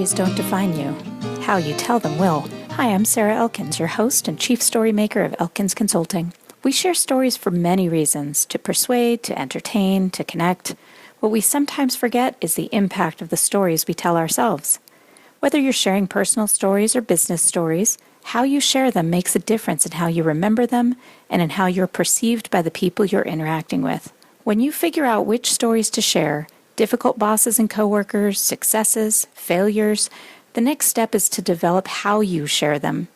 stories don't define you. How you tell them will. Hi, I'm Sarah Elkins, your host and chief story maker of Elkins Consulting. We share stories for many reasons, to persuade, to entertain, to connect. What we sometimes forget is the impact of the stories we tell ourselves. Whether you're sharing personal stories or business stories, how you share them makes a difference in how you remember them and in how you're perceived by the people you're interacting with. When you figure out which stories to share, difficult bosses and coworkers, successes, failures, the next step is to develop how you share them.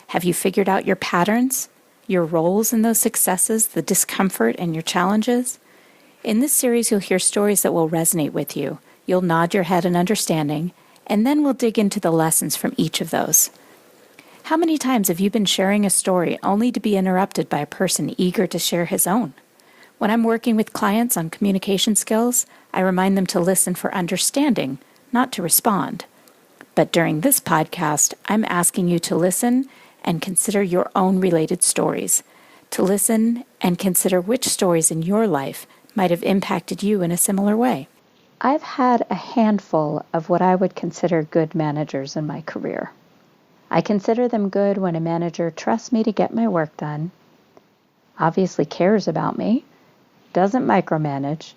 Have you figured out your patterns, your roles in those successes, the discomfort and your challenges? In this series, you'll hear stories that will resonate with you. You'll nod your head in understanding, and then we'll dig into the lessons from each of those. How many times have you been sharing a story only to be interrupted by a person eager to share his own? When I'm working with clients on communication skills, I remind them to listen for understanding, not to respond. But during this podcast, I'm asking you to listen and consider your own related stories, to listen and consider which stories in your life might have impacted you in a similar way. I've had a handful of what I would consider good managers in my career. I consider them good when a manager trusts me to get my work done, obviously cares about me, doesn't micromanage,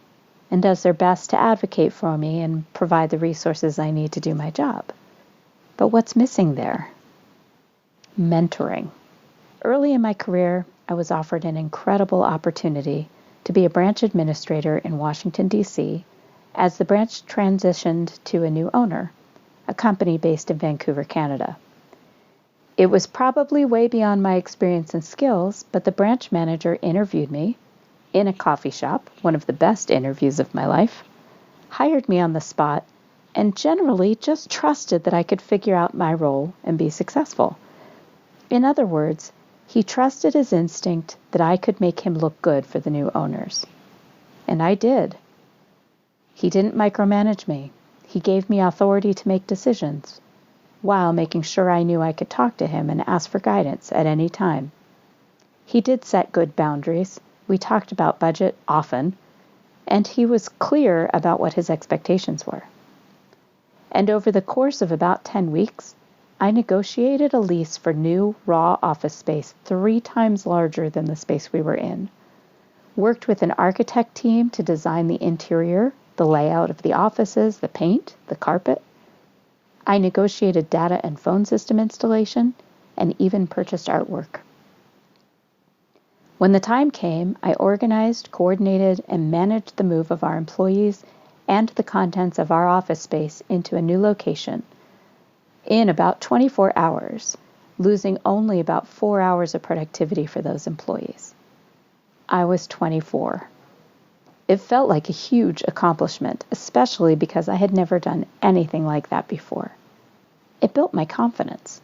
and does their best to advocate for me and provide the resources I need to do my job. But what's missing there? Mentoring. Early in my career, I was offered an incredible opportunity to be a branch administrator in Washington, D.C., as the branch transitioned to a new owner, a company based in Vancouver, Canada. It was probably way beyond my experience and skills, but the branch manager interviewed me in a coffee shop, one of the best interviews of my life, hired me on the spot, and generally just trusted that I could figure out my role and be successful. In other words, he trusted his instinct that I could make him look good for the new owners. And I did. He didn't micromanage me. He gave me authority to make decisions, while making sure I knew I could talk to him and ask for guidance at any time. He did set good boundaries. We talked about budget often, and he was clear about what his expectations were. And over the course of about 10 weeks, I negotiated a lease for new, raw office space 3 times larger than the space we were in, worked with an architect team to design the interior, the layout of the offices, the paint, the carpet. I negotiated data and phone system installation, and even purchased artwork. When the time came, I organized, coordinated, and managed the move of our employees and the contents of our office space into a new location in about 24 hours, losing only about 4 hours of productivity for those employees. I was 24. It felt like a huge accomplishment, especially because I had never done anything like that before. It built my confidence.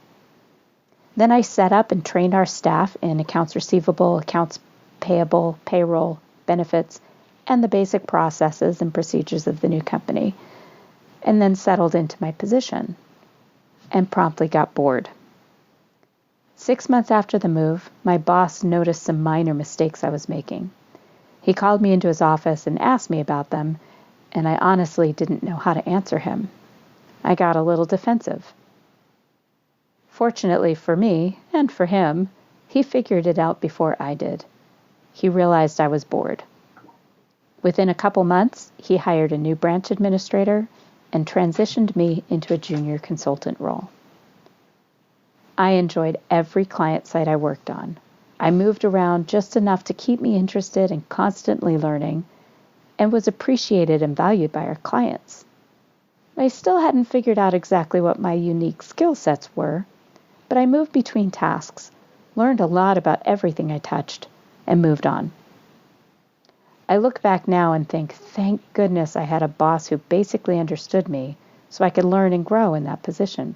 Then I set up and trained our staff in accounts receivable, accounts payable, payroll, benefits, and the basic processes and procedures of the new company, and then settled into my position and promptly got bored. 6 months after the move, my boss noticed some minor mistakes I was making. He called me into his office and asked me about them, and I honestly didn't know how to answer him. I got a little defensive. Fortunately for me, and for him, he figured it out before I did. He realized I was bored. Within a couple months, he hired a new branch administrator and transitioned me into a junior consultant role. I enjoyed every client site I worked on. I moved around just enough to keep me interested and constantly learning, and was appreciated and valued by our clients. I still hadn't figured out exactly what my unique skill sets were, but I moved between tasks, learned a lot about everything I touched, and moved on. I look back now and think, thank goodness I had a boss who basically understood me so I could learn and grow in that position.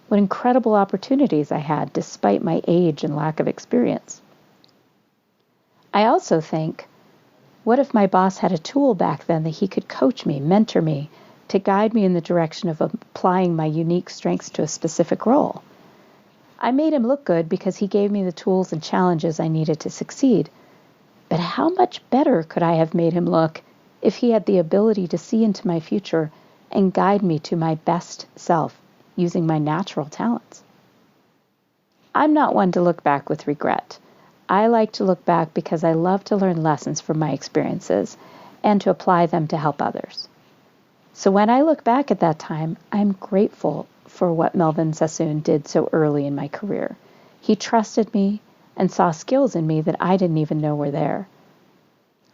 What incredible opportunities I had despite my age and lack of experience. I also think, what if my boss had a tool back then that he could coach me, mentor me, to guide me in the direction of applying my unique strengths to a specific role? I made him look good because he gave me the tools and challenges I needed to succeed. But how much better could I have made him look if he had the ability to see into my future and guide me to my best self using my natural talents. I'm not one to look back with regret. I like to look back because I love to learn lessons from my experiences and to apply them to help others. So when I look back at that time, I'm grateful for what Melvin Sassoon did so early in my career. He trusted me and saw skills in me that I didn't even know were there.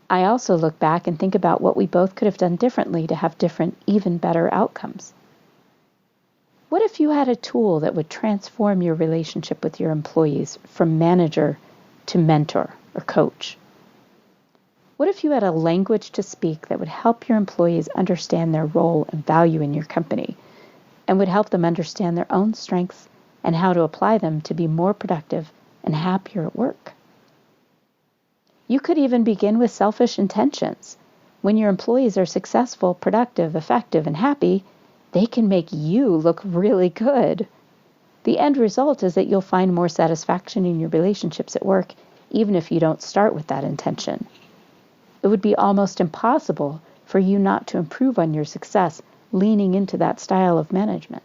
I also look back and think about what we both could have done differently to have different, even better outcomes. What if you had a tool that would transform your relationship with your employees from manager to mentor or coach? What if you had a language to speak that would help your employees understand their role and value in your company and would help them understand their own strengths and how to apply them to be more productive and happier at work? You could even begin with selfish intentions. When your employees are successful, productive, effective, and happy, they can make you look really good. The end result is that you'll find more satisfaction in your relationships at work, even if you don't start with that intention. It would be almost impossible for you not to improve on your success leaning into that style of management.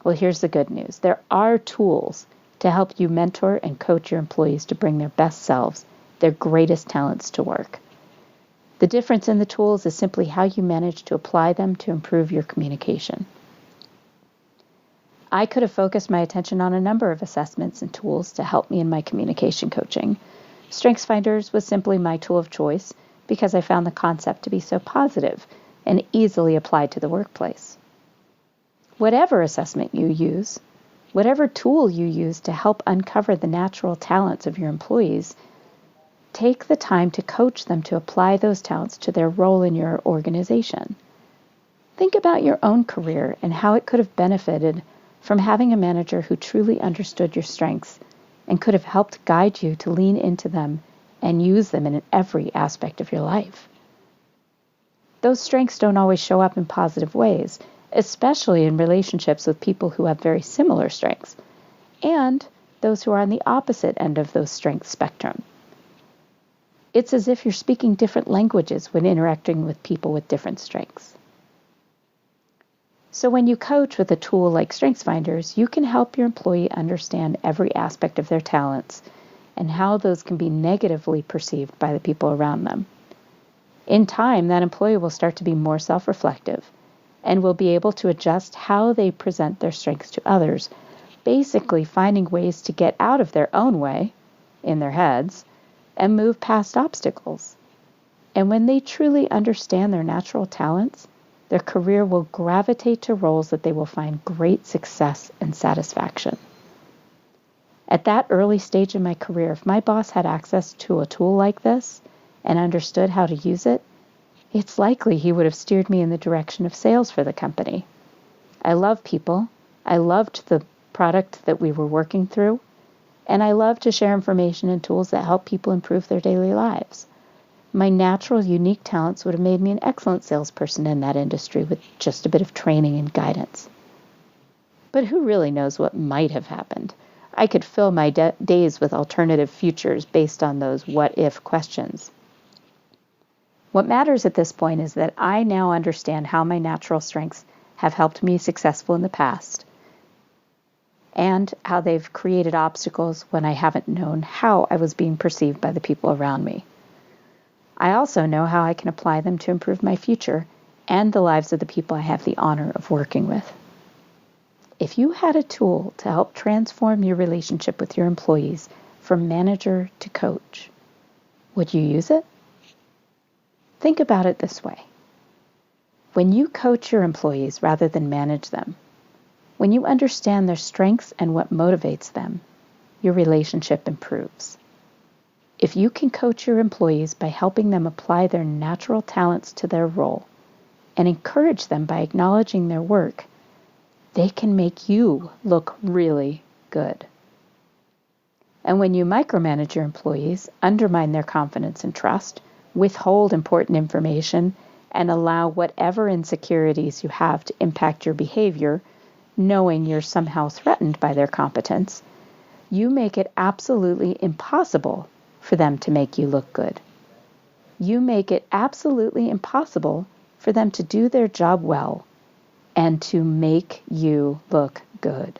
Well, here's the good news. There are tools to help you mentor and coach your employees to bring their best selves, their greatest talents to work. The difference in the tools is simply how you manage to apply them to improve your communication. I could have focused my attention on a number of assessments and tools to help me in my communication coaching. StrengthsFinders was simply my tool of choice because I found the concept to be so positive and easily applied to the workplace. Whatever assessment you use, whatever tool you use to help uncover the natural talents of your employees, take the time to coach them to apply those talents to their role in your organization. Think about your own career and how it could have benefited from having a manager who truly understood your strengths and could have helped guide you to lean into them and use them in every aspect of your life. Those strengths don't always show up in positive ways, especially in relationships with people who have very similar strengths, and those who are on the opposite end of those strength spectrum. It's as if you're speaking different languages when interacting with people with different strengths. So when you coach with a tool like StrengthsFinders, you can help your employee understand every aspect of their talents and how those can be negatively perceived by the people around them. In time, that employee will start to be more self-reflective and will be able to adjust how they present their strengths to others, basically finding ways to get out of their own way in their heads and move past obstacles. And when they truly understand their natural talents, their career will gravitate to roles that they will find great success and satisfaction. At that early stage in my career, if my boss had access to a tool like this and understood how to use it, it's likely he would have steered me in the direction of sales for the company. I love people. I loved the product that we were working through, and I love to share information and tools that help people improve their daily lives. My natural, unique talents would have made me an excellent salesperson in that industry with just a bit of training and guidance. But who really knows what might have happened? I could fill my days with alternative futures based on those what-if questions. What matters at this point is that I now understand how my natural strengths have helped me successful in the past and how they've created obstacles when I haven't known how I was being perceived by the people around me. I also know how I can apply them to improve my future and the lives of the people I have the honor of working with. If you had a tool to help transform your relationship with your employees from manager to coach, would you use it? Think about it this way. When you coach your employees rather than manage them, when you understand their strengths and what motivates them, your relationship improves. If you can coach your employees by helping them apply their natural talents to their role and encourage them by acknowledging their work, they can make you look really good. And when you micromanage your employees, undermine their confidence and trust, withhold important information, and allow whatever insecurities you have to impact your behavior, knowing you're somehow threatened by their competence, you make it absolutely impossible for them to make you look good. You make it absolutely impossible for them to do their job well and to make you look good.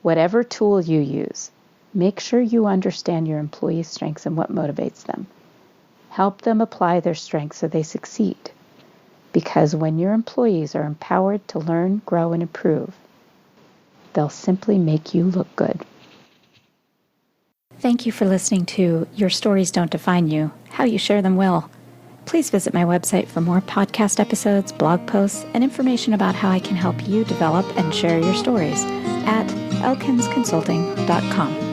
Whatever tool you use, make sure you understand your employees' strengths and what motivates them. Help them apply their strengths so they succeed. Because when your employees are empowered to learn, grow, and improve, they'll simply make you look good. Thank you for listening to Your Stories Don't Define You, How You Share Them Will. Please visit my website for more podcast episodes, blog posts, and information about how I can help you develop and share your stories at elkinsconsulting.com.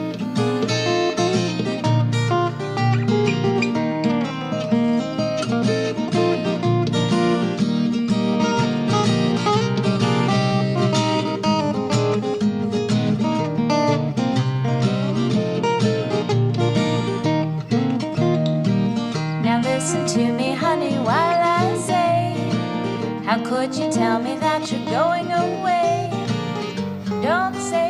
Listen to me, honey, while I say, how could you tell me that you're going away? Don't say